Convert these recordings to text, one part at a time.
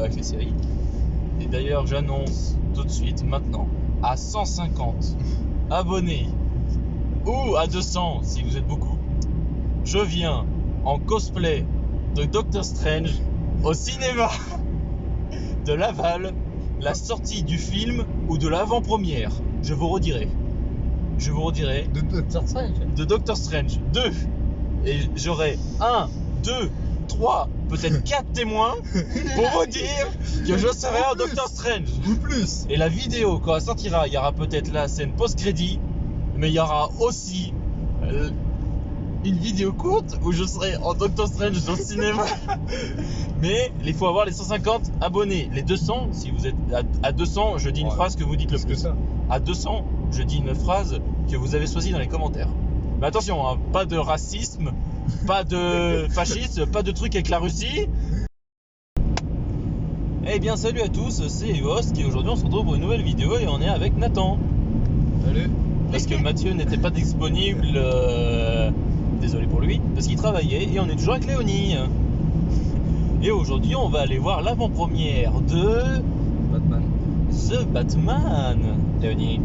avec les séries. Et d'ailleurs, j'annonce tout de suite, maintenant, à 150 abonnés ou à 200 si vous êtes beaucoup, je viens en cosplay de Doctor Strange au cinéma de Laval, la sortie du film ou de l'avant-première. Je vous redirai. De Doctor Strange. De Doctor Strange 2. Et j'aurai 1, 2, 3, peut-être 4 témoins pour vous dire que je serai en Doctor Strange. Ou plus. Et la vidéo, quand elle sortira, il y aura peut-être la scène post-crédit, mais il y aura aussi une vidéo courte où je serai en Doctor Strange dans le cinéma. Mais il faut avoir les 150 abonnés. Les 200, si vous êtes à 200, je dis une phrase que vous dites le Plus plus. que ça. À 200, je dis une phrase que vous avez choisie dans les commentaires. Mais attention, hein, pas de racisme, pas de fascisme, pas de trucs avec la Russie. Eh bien, salut à tous, c'est Evos et aujourd'hui on se retrouve pour une nouvelle vidéo et on est avec Nathan. Salut. Parce que Mathieu n'était pas disponible, désolé pour lui, parce qu'il travaillait et on est toujours avec Léonie. Et aujourd'hui on va aller voir l'avant-première de Batman. The Batman, Léonie.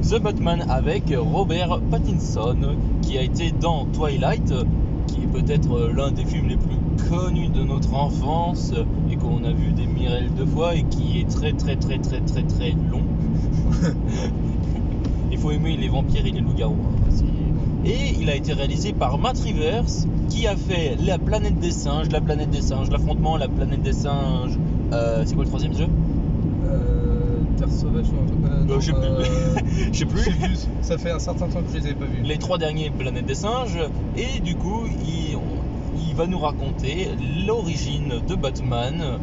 The Batman avec Robert Pattinson qui a été dans Twilight, qui est peut-être l'un des films les plus connus de notre enfance et qu'on a vu des milliers de fois et qui est très long. Il faut aimer les vampires et les loups-garous. Et il a été réalisé par Matt Rivers qui a fait La Planète des Singes, l'affrontement, La Planète des Singes. C'est quoi le troisième jeu? Terre sauvage ou un truc. Je sais plus. Je sais plus. Ça fait un certain temps que je les avais pas vus. Les 3 derniers Planète des Singes. Et du coup, il va nous raconter l'origine de Batman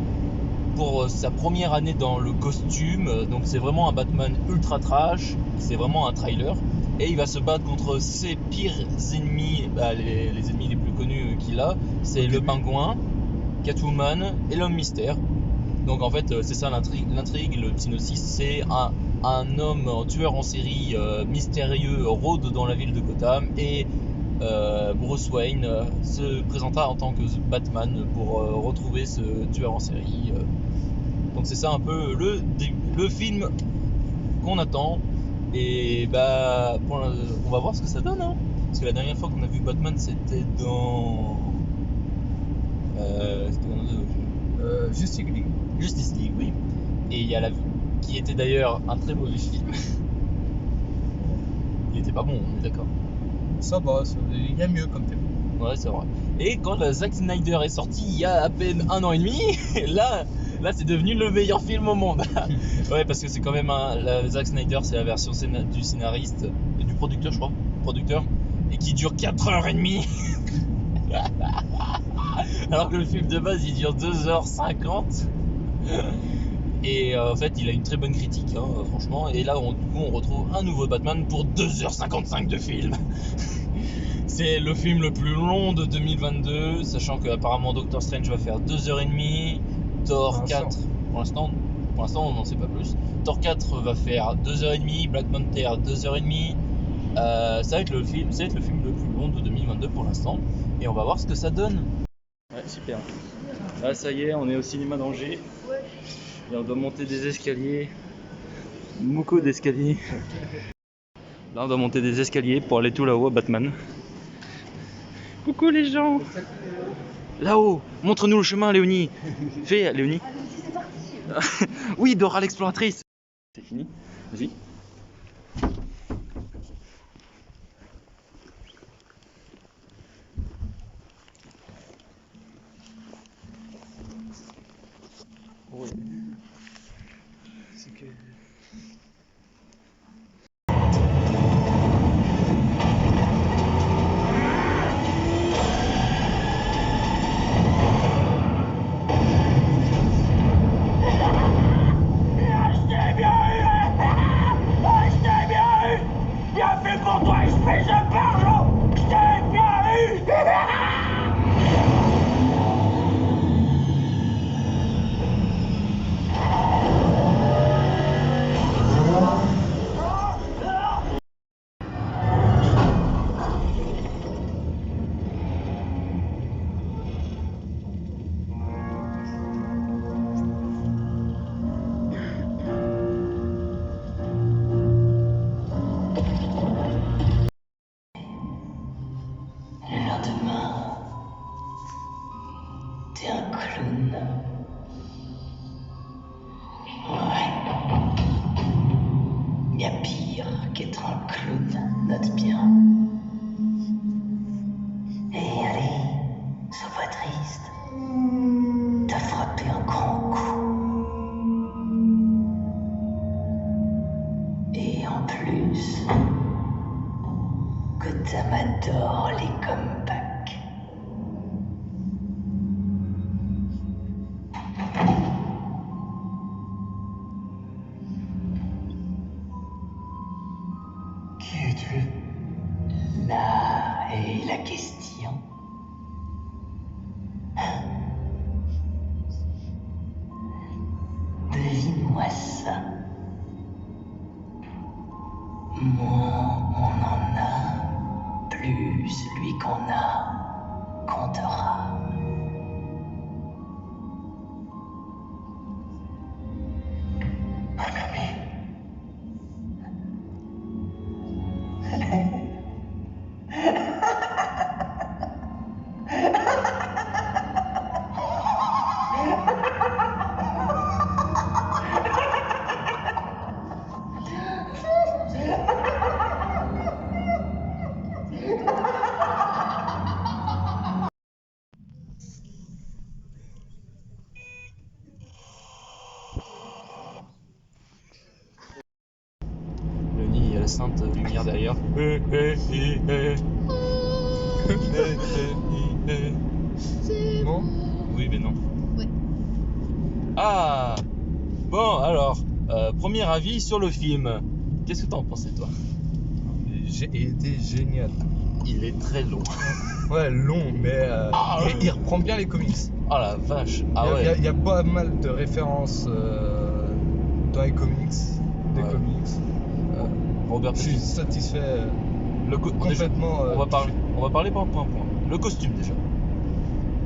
pour sa première année dans le costume. Donc c'est vraiment un Batman ultra trash. C'est vraiment un trailer. Et il va se battre contre ses pires ennemis, les ennemis les plus connus qu'il a. C'est le Pingouin, Catwoman et l'Homme Mystère. Donc en fait c'est ça l'intrigue, le synopsis, c'est un homme, un tueur en série mystérieux rôde dans la ville de Gotham et Bruce Wayne se présenta en tant que Batman pour retrouver ce tueur en série. Donc c'est ça un peu le film qu'on attend et on va voir ce que ça donne, hein. Parce que la dernière fois qu'on a vu Batman c'était dans Justice League, oui. Et il y a qui était d'ailleurs un très mauvais film. Il était pas bon, on est d'accord. Ça va, il y a mieux comme thème. Ouais, c'est vrai. Et quand Zack Snyder est sorti il y a à peine 1 an et demi, là c'est devenu le meilleur film au monde. Ouais, parce que c'est quand même Zack Snyder, c'est la version du scénariste et du producteur, je crois. Et qui dure 4h30. Alors que le film de base il dure 2h50. Et en fait il a une très bonne critique, hein, franchement. Et là on retrouve un nouveau Batman pour 2h55 de film. C'est le film le plus long de 2022, sachant que apparemment Doctor Strange va faire 2h30, Thor 4 pour l'instant on n'en sait pas plus. Thor 4 va faire 2h30, Black Panther 2h30. Ça va être le film le plus long de 2022 pour l'instant et on va voir ce que ça donne. Ouais, super. Là, ça y est, on est au cinéma d'Angers. Et on doit monter des escaliers. Beaucoup d'escaliers. Là, on doit monter des escaliers pour aller tout là-haut à Batman. Coucou les gens. Là-haut, montre-nous le chemin, Léonie. Fais, Léonie. Oui, Dora l'exploratrice. C'est fini. Vas-y. Ouais. C'est que... Bien fait pour toi, espèce de barjot! Je t'ai bien eu! C'est un clown. Ouais. Y a pire qu'être un clown, note bien. Et allez, sois pas triste. T'as frappé un grand coup. Et en plus, Gotham adore les comebacks. Qui es-tu? Là est la question. Devine-moi ça. Moins on en a, plus celui qu'on a comptera. Le nid, il y a la sainte lumière derrière. Bon, Oui, mais non. Ouais. Ah bon, alors, premier avis sur le film. Qu'est-ce que t'en pensais, toi? j'ai été génial. Il est très long. Ouais, long, mais il reprend bien les comics. Oh la vache. Ah Il ouais. y a pas mal de références dans les comics, des Ouais. comics. Robert Je suis Pattinson. satisfait Déjà, complètement. on va parler point par point. Le costume déjà.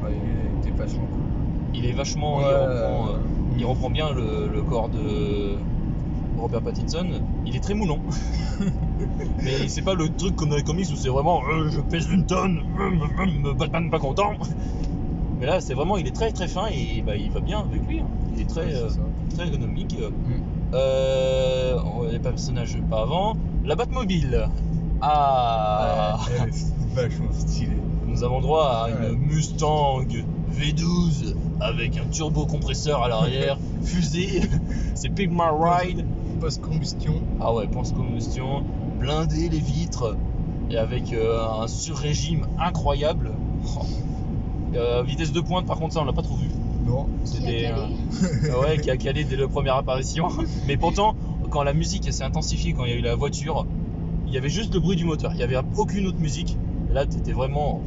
Ouais, il était vachement cool. Il est vachement. Ouais, Il reprend bien le corps de Robert Pattinson. Il est très moulant. Mais c'est pas le truc comme dans les comics où c'est vraiment je pèse une tonne, Batman pas content. Mais là c'est vraiment, il est très très fin et bah, il va bien avec lui. Hein. Il est très, Ouais, c'est ça. très ergonomique. Mm. Les personnages pas avant. La Batmobile. Ah. Ouais, elle est vachement stylée. Nous avons droit à Ouais. une Mustang V12 avec un turbo-compresseur à l'arrière, fusée, c'est Pigma Ride. Post-combustion. Ah ouais, pense-combustion, blindé les vitres, et avec un sur-régime incroyable. Oh. Vitesse de pointe, par contre, ça on l'a pas trop vu. Non. Qui a calé. Ouais, qui a calé dès la première apparition. Mais pourtant, quand la musique s'est intensifiée, quand il y a eu la voiture, il y avait juste le bruit du moteur, il y avait aucune autre musique. Et là, t'étais vraiment.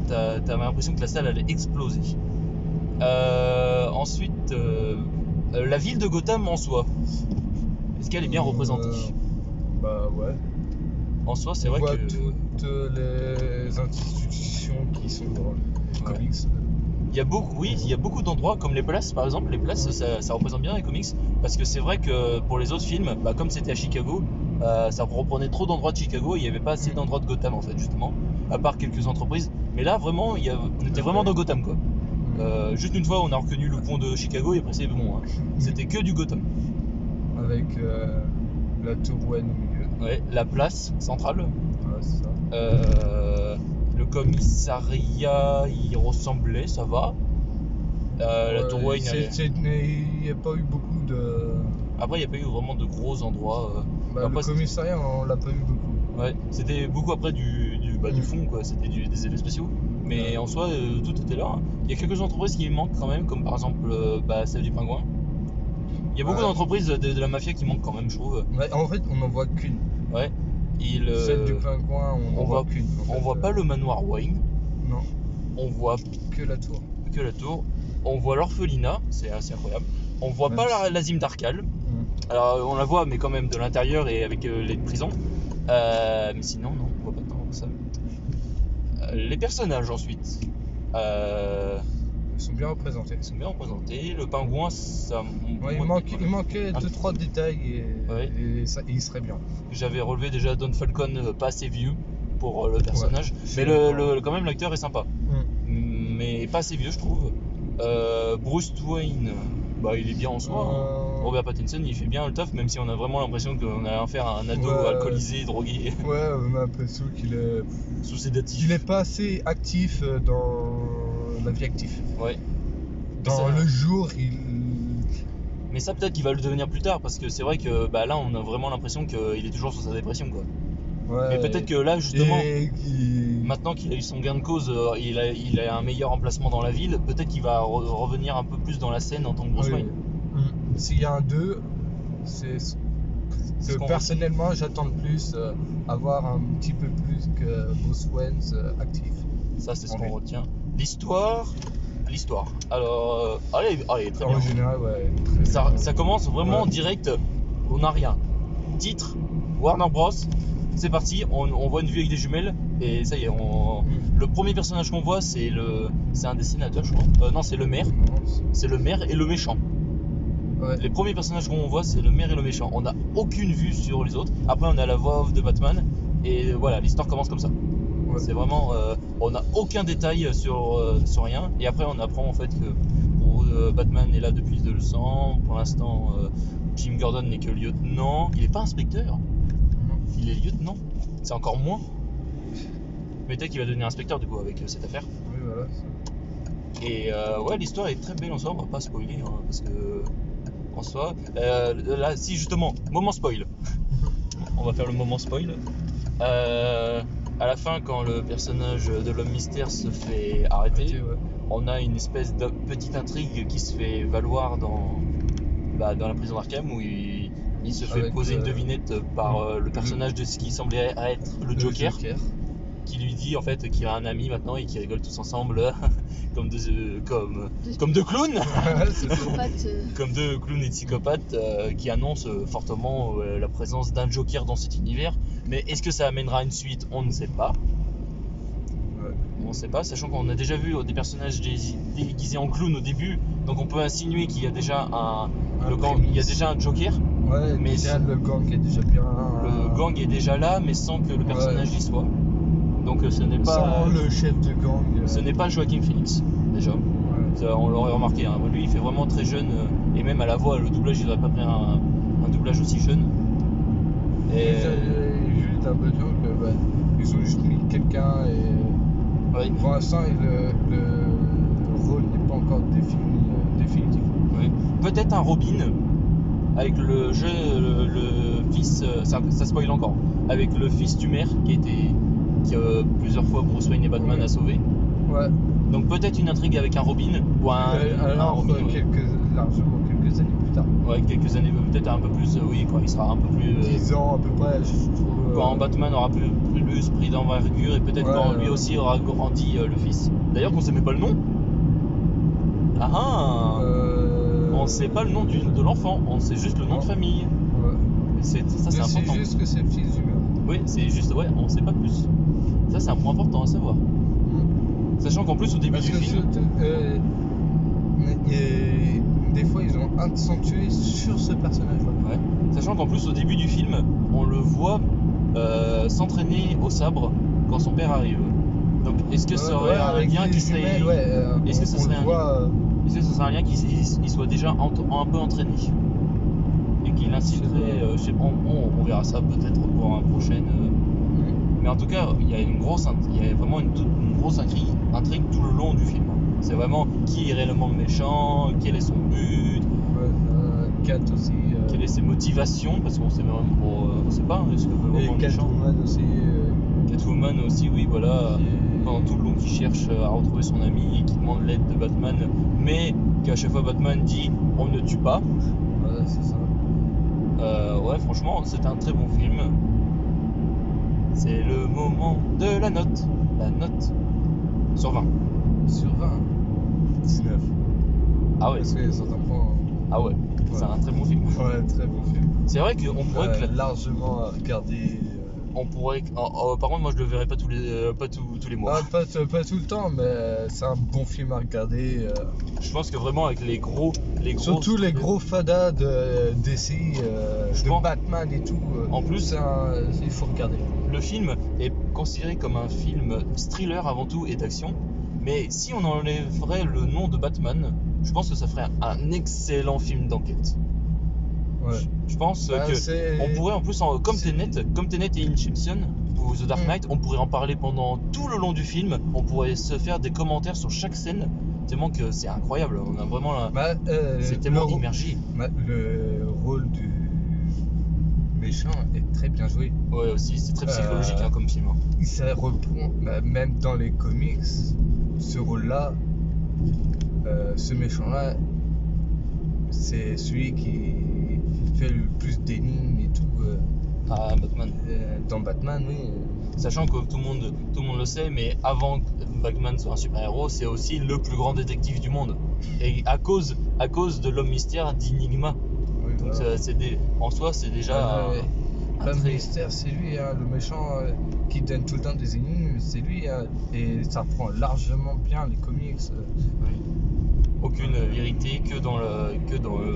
T'avais l'impression que la salle allait exploser. Ensuite, la ville de Gotham en soi. Est-ce qu'elle est bien représentée? Bah ouais. En soi, c'est On vrai voit que. toutes les institutions qui sont dans les Ouais. comics. Il y a beaucoup, oui, il y a beaucoup d'endroits comme les places, par exemple. Les places, ça représente bien les comics parce que c'est vrai que pour les autres films, bah, comme c'était à Chicago, ça reprenait trop d'endroits de Chicago. Il n'y avait pas assez d'endroits de Gotham en fait, justement, à part quelques entreprises. Mais là, vraiment, on était vraiment dans Gotham quoi. Juste une fois, on a reconnu le pont de Chicago et après c'est bon. Hein. C'était que du Gotham. Avec la tour Wayne au milieu. Ouais, la place centrale. Ouais, c'est ça. Le commissariat, il ressemblait, ça va. La tour Wayne. Il n'y a pas eu beaucoup de. Après, il n'y a pas eu vraiment de gros endroits. Bah, Après, le commissariat, on l'a pas eu beaucoup. ouais, c'était beaucoup après du fond, quoi. C'était des effets spéciaux. Mais en soi, tout était là. Il y a quelques entreprises qui manquent quand même, comme par exemple celle du Pingouin. Il y a beaucoup Ouais. d'entreprises de la mafia qui manquent quand même, je trouve. Ouais, en fait, on n'en voit qu'une. Ouais. Celle du pingouin, on n'en voit qu'une. En On fait. voit pas le manoir Wayne. Non, On voit que la tour. que la tour. On voit l'orphelinat, c'est assez incroyable. On voit Même pas si- l'Asile d'Arcal. Alors on la voit, mais quand même de l'intérieur et avec les prisons. Mais sinon, non, on voit pas tant que ça. Les personnages ensuite. Ils sont bien représentés. Ils sont bien représentés. Le pingouin, ça. Ouais, il manquait Un 2-3 détails Ouais. et il serait bien. J'avais relevé déjà Don Falcon, pas assez vieux pour le personnage. je mais suis d'accord. quand même, l'acteur est sympa. mais pas assez vieux, je trouve. Bruce Wayne, bah, il est bien en soi. Robert Pattinson, il fait bien le taf, même si on a vraiment l'impression qu'on a affaire à un ado alcoolisé, drogué, Ouais, on a l'impression qu'il est. sous sédatif. Il est pas assez actif dans la vie active. Ouais. Dans ça- le jour, il. Mais ça, peut-être qu'il va le devenir plus tard, parce que c'est vrai que bah, là, on a vraiment l'impression qu'il est toujours sur sa dépression, quoi. Ouais. Mais peut-être que là, justement, Et maintenant qu'il a eu son gain de cause, il a un meilleur emplacement dans la ville, peut-être qu'il va revenir un peu plus dans la scène en tant que Bruce Oui. Wayne. S'il y a un 2, c'est ce que qu'on personnellement j'attends le plus, avoir un petit peu plus que Bruce Wayne actif. Ça, c'est ce En qu'on lui. retient. L'histoire. Alors, allez, très bien. En général, ouais. Ça commence vraiment Ouais. direct, on n'a rien. Titre, Warner Bros. C'est parti, on voit une vue avec des jumelles et ça y est, le premier personnage qu'on voit c'est un des sénateurs, je crois. Non, c'est le maire. C'est le maire et le méchant. Ouais. Les premiers personnages qu'on voit c'est le maire et le méchant. On n'a aucune vue sur les autres. Après on a la voix off de Batman et voilà, l'histoire commence comme ça. Ouais. C'est vraiment, on n'a aucun détail sur rien. Et après on apprend en fait que Batman est là depuis 200 ans. Pour l'instant, Jim Gordon n'est que lieutenant. Il n'est pas inspecteur. Il est lieutenant. C'est encore moins. Mais peut-être qu'il va devenir inspecteur du coup avec cette affaire. Oui, voilà. Et ouais, l'histoire est très belle en soi. On va pas spoiler hein, parce que en soi, là, si justement, moment spoil. On va faire le moment spoil. À la fin, quand le personnage de l'homme mystère se fait arrêter, Ok, ouais. on a une espèce de petite intrigue qui se fait valoir dans la prison d'Arkham où il se fait Avec poser une devinette par le personnage de ce qui semblait être le Joker, qui lui dit en fait qu'il a un ami maintenant et qu'ils rigolent tous ensemble comme deux clowns, C'est ça. comme deux clowns et psychopathes qui annoncent fortement la présence d'un Joker dans cet univers. Mais est-ce que ça amènera une suite? On ne sait pas. Ouais. On ne sait pas, sachant qu'on a déjà vu des personnages déguisés en clown au début, donc on peut insinuer qu'il y a déjà il y a déjà un Joker. Ouais, Mais déjà le gang est déjà bien. Le gang est déjà là, mais sans que le personnage y soit. Donc ce n'est pas Sans le chef de gang. ce n'est pas Joaquin Phoenix déjà. Ouais. Ça, on l'aurait remarqué. Hein. Lui, il fait vraiment très jeune et même à la voix, le doublage, il n'aurait pas pris un doublage aussi jeune. Et J'ai juste l'impression que ils ont juste mis quelqu'un et ouais, pour l'instant le rôle n'est pas encore définitif. ouais. Peut-être un Robin avec le fils, ça spoil encore, avec le fils du maire qui plusieurs fois Bruce Wayne et Batman Ouais. a sauvé. Ouais. Donc peut-être une intrigue avec un Robin ou un Alors Robin, ouais. largement quelques années plus tard. Ouais, quelques années, peut-être un peu plus, oui, quand il sera un peu plus. 10 ans à peu près, je trouve. Quand Batman aura plus pris d'envergure et peut-être Ouais, quand lui aussi aura grandi le fils. D'ailleurs, qu'on ne sait même pas le nom. On ne sait pas le nom de l'enfant, on sait juste le nom de famille. Ouais. Ça, c'est Je sais important. juste que c'est le fils du maire. Oui, c'est juste, ouais, on ne sait pas plus. Ça, c'est un point important à savoir. Sachant qu'en plus, au début Parce du que film. des fois ils ont accentué sur ce personnage-là. Ouais. Sachant qu'en plus, au début du film, on le voit s'entraîner au sabre quand son père arrive. Donc, est-ce que ça aurait un lien qui serait. Est-ce que ça serait Est-ce que ce serait un lien qu'il soit déjà un peu entraîné et qu'il inciterait, je sais pas, on verra ça peut-être pour un prochain. Mais en tout cas, il y a vraiment une grosse intrigue tout le long du film. C'est vraiment qui est réellement le méchant, quel est son but, Cat aussi. quelles sont ses motivations, parce qu'on sait même on sait pas est-ce que veut Et vraiment le méchant. Catwoman aussi. Catwoman aussi, oui, voilà. Pendant tout le long, qui cherche à retrouver son ami et qui demande l'aide de Batman, mais qu'à chaque fois Batman dit on ne tue pas. Ouais, c'est ça. Ouais, franchement, c'est un très bon film. C'est le moment de la note. La note sur 20. Sur 20. 19. Ah ouais, Parce que certains points. ah ouais, c'est un très bon film. Ouais, très bon film. C'est vrai qu'on pourrait largement à regarder. par contre, moi je le verrai pas tous les mois. Pas tout le temps, mais c'est un bon film à regarder. Je pense que vraiment avec les gros Surtout les gros fadas de DC, Je de pense- Batman et tout. En plus, il faut regarder. le film est considéré comme un film thriller avant tout et d'action. Mais si on enlèverait le nom de Batman, je pense que ça ferait un excellent film d'enquête. Ouais. Je pense Bah, que c'est- on pourrait en plus, comme c'est- Tenet et Inception ou The Dark Knight, on pourrait en parler pendant tout le long du film. On pourrait se faire des commentaires sur chaque scène, tellement que c'est incroyable. On a vraiment, Bah, c'est tellement le, immergé. le rôle du méchant est très bien joué. Ouais, aussi, c'est très psychologique hein, comme film. Hein. Ça reprend, bah, même dans les comics, ce rôle-là, ce méchant-là, c'est celui qui fait le plus d'énigmes et tout Ah, Batman. dans Batman, oui. Sachant que tout le monde le sait, mais avant que Batman soit un super-héros, c'est aussi le plus grand détective du monde. Et à cause de l'homme mystère d'Enigma. Oui, Donc voilà. en soi, c'est déjà Ouais, un L'homme très- mystère, c'est lui, hein, le méchant qui donne tout le temps des énigmes, c'est lui, hein, et ça reprend largement bien les comics. Oui. Aucune vérité que dans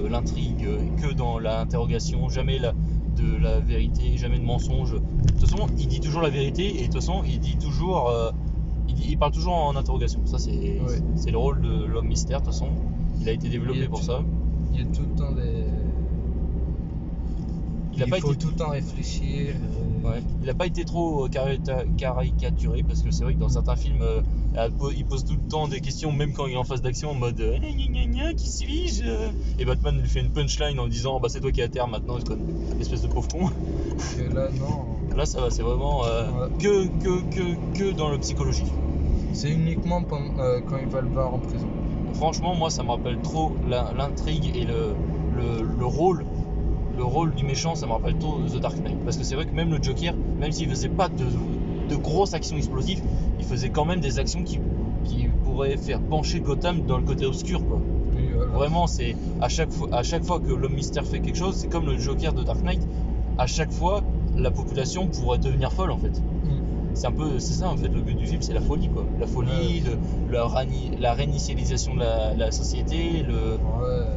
l'intrigue, que dans l'interrogation, jamais de la vérité, jamais de mensonge. De toute façon, il dit toujours la vérité et de toute façon, il dit toujours, il parle toujours en interrogation. Ça, c'est le rôle de l'homme mystère. De toute façon, il a été développé Il y a pour tout- ça. Il y a tout le temps des. Il faut été- tout le temps réfléchir. Ouais. Il n'a pas été trop caricaturé parce que c'est vrai que dans certains films, il pose tout le temps des questions, même quand il est en phase d'action, en mode gna gna gna, qui suis-je? Et Batman lui fait une punchline en disant bah c'est toi qui es à terre maintenant, espèce de pauvre con. Que là, non. Là ça va, c'est vraiment Ouais. que dans le psychologie. C'est uniquement quand il va le voir en prison. Franchement, moi ça me rappelle trop l'intrigue et le rôle. Le rôle du méchant, ça me rappelle trop The Dark Knight. Parce que c'est vrai que même le Joker, même s'il faisait pas de grosses actions explosives, il faisait quand même des actions qui pourraient faire pencher Gotham dans le côté obscur, quoi. Et voilà. Vraiment, c'est à chaque fois que l'homme mystère fait quelque chose, c'est comme le Joker de Dark Knight. À chaque fois, la population pourrait devenir folle, en fait. Mm. C'est ça en fait le but du film, c'est la folie, quoi. La folie, la réinitialisation de la société,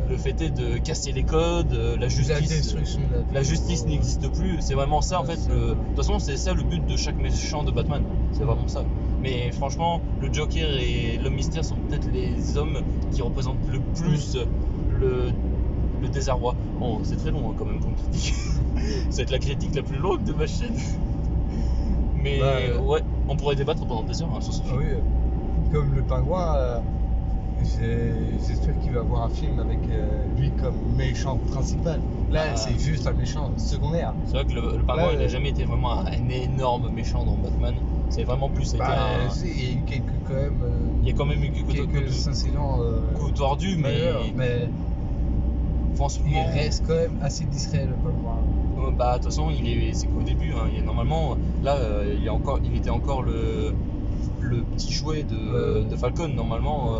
le fait est de casser les codes, la La justice. destruction de La justice n'existe plus, c'est vraiment ça en Ouais, fait. c'est- De toute façon, c'est ça le but de chaque méchant de Batman, c'est vraiment ça. Mais franchement, le Joker et l'homme mystère sont peut-être les hommes qui représentent le plus le désarroi. Bon, c'est très long hein, quand même comme critique. Ça va être la critique la plus longue de ma chaîne. Mais ouais, on pourrait débattre pendant des heures hein, sur ce film. Oui, comme le pingouin, j'espère qu'il va avoir un film avec lui comme méchant principal. Là, Ah. c'est juste un méchant secondaire. C'est vrai que le pingouin Ouais, il n'a jamais été vraiment un énorme méchant dans Batman. C'est vraiment plus été Bah, un. il y a eu quelques quand même. Il y a quand même eu quelques incidents coups tordus, mais il franchement. reste quand même assez discret le pingouin. Bah, de toute façon, c'est qu'au début. Hein, normalement, là, il était encore le petit jouet de Falcon. Normalement,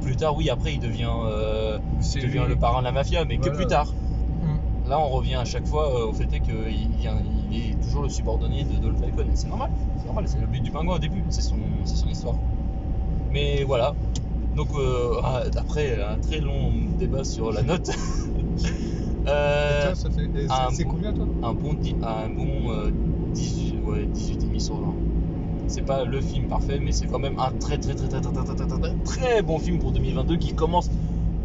plus tard, oui, après, il devient le parrain de la mafia, mais que Voilà. plus tard. Mm. Là, on revient à chaque fois au fait est qu'il est toujours le subordonné de Falcon. Et c'est normal, c'est le but du pingouin au début, c'est son histoire. Mais voilà. Donc, après un très long débat sur la note. Et toi, ça fait. C'est bon- combien toi? un bon 18,5 sur 20. C'est pas le film parfait, mais c'est quand même un très très bon film pour 2022 qui commence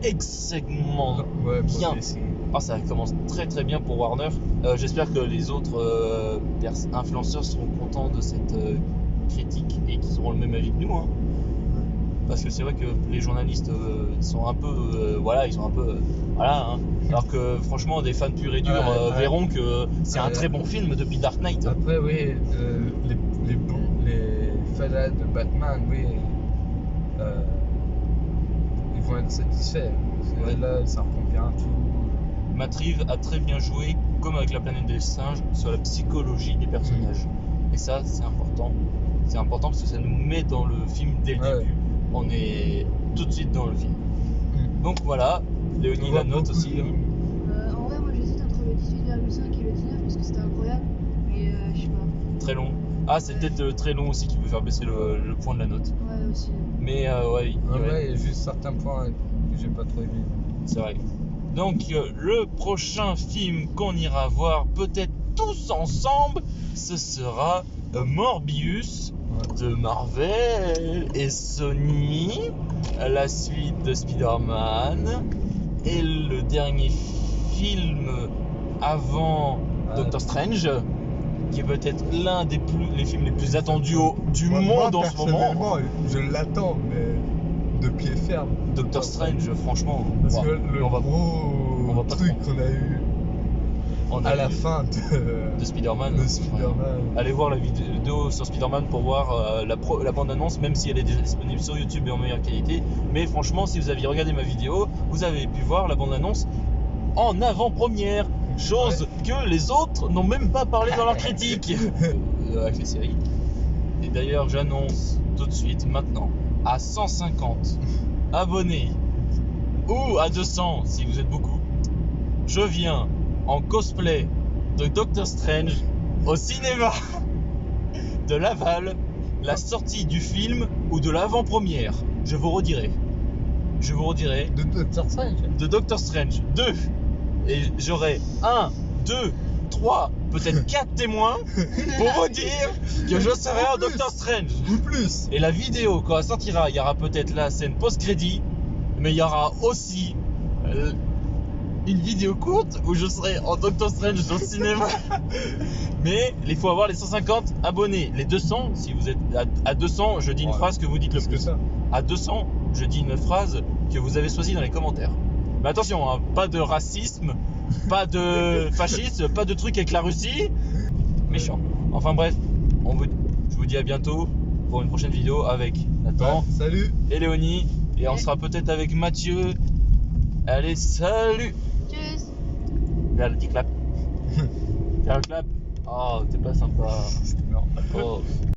extrêmement Ouais, pour bien. DC. Ça commence très très bien pour Warner. J'espère que les autres influenceurs seront contents de cette critique et qu'ils auront le même avis que nous. Hein. Parce que c'est vrai que les journalistes sont un peu voilà. Hein. Alors que franchement des fans purs et durs Ouais. verront que c'est un Ouais. très bon film depuis Dark Knight. Après, oui, les fans de Batman, oui, ils vont être satisfaits. Parce que Ouais. là, ça reprend bien tout. Matt Reeves a très bien joué, comme avec la planète des singes, sur la psychologie des personnages. Et ça, c'est important. C'est important parce que ça nous met dans le film dès le Ouais. début. On est tout de suite dans le film. Donc voilà, Léonie On la voit note beaucoup aussi. de- En vrai, moi j'hésite entre le 18,5 et le 19 parce que c'était incroyable. Mais je sais pas. Très long. Ah, c'est peut-être très long aussi qui peut faire baisser le point de la note. Ouais, aussi. Mais ouais, En vrai, il y a juste certains points que j'ai pas trop aimé. c'est vrai. Donc le prochain film qu'on ira voir, peut-être tous ensemble, ce sera Morbius de Marvel et Sony, la suite de Spider-Man et le dernier film avant Doctor Strange, qui est peut-être l'un des les films les plus attendus du monde en ce moment. Personnellement, je l'attends, mais de pied ferme. Doctor Strange, franchement, Parce bon, que le on va gros pas truc trop- qu'on a eu on a à la eu fin de Spider-Man. de Spider-Man. Allez voir la vidéo sur Spider-Man pour voir la bande-annonce, même si elle est déjà disponible sur YouTube et en meilleure qualité. Mais franchement, si vous aviez regardé ma vidéo, vous avez pu voir la bande-annonce en avant-première. Chose que les autres n'ont même pas parlé dans leur critique avec les séries. Et d'ailleurs, j'annonce tout de suite, maintenant, à 150 abonnés ou à 200 si vous êtes beaucoup, je viens en cosplay de Doctor Strange au cinéma de Laval, la sortie du film ou de l'avant-première. Je vous redirai. De Doctor Strange. De Doctor Strange 2. Et j'aurai 1, 2, 3, peut-être 4 témoins pour vous dire que je serai en Doctor Strange. Ou plus. Et la vidéo, quand elle sortira, il y aura peut-être la scène post-crédit, mais il y aura aussi une vidéo courte où je serai en Doctor Strange au cinéma. Mais il faut avoir les 150 abonnés. Les 200, si vous êtes à 200, je dis une phrase que vous dites le Plus que plus. ça. À 200, je dis une phrase que vous avez choisie dans les commentaires. Mais attention, hein, pas de racisme, pas de fascisme, pas de trucs avec la Russie. Méchant. Enfin bref, je vous dis à bientôt pour une prochaine vidéo avec Nathan Ouais, salut. et Léonie. Et on sera peut-être avec Mathieu. Allez, salut! Tchuss. Là, le petit clap. Faire le clap. Oh, t'es pas sympa. Non. Oh.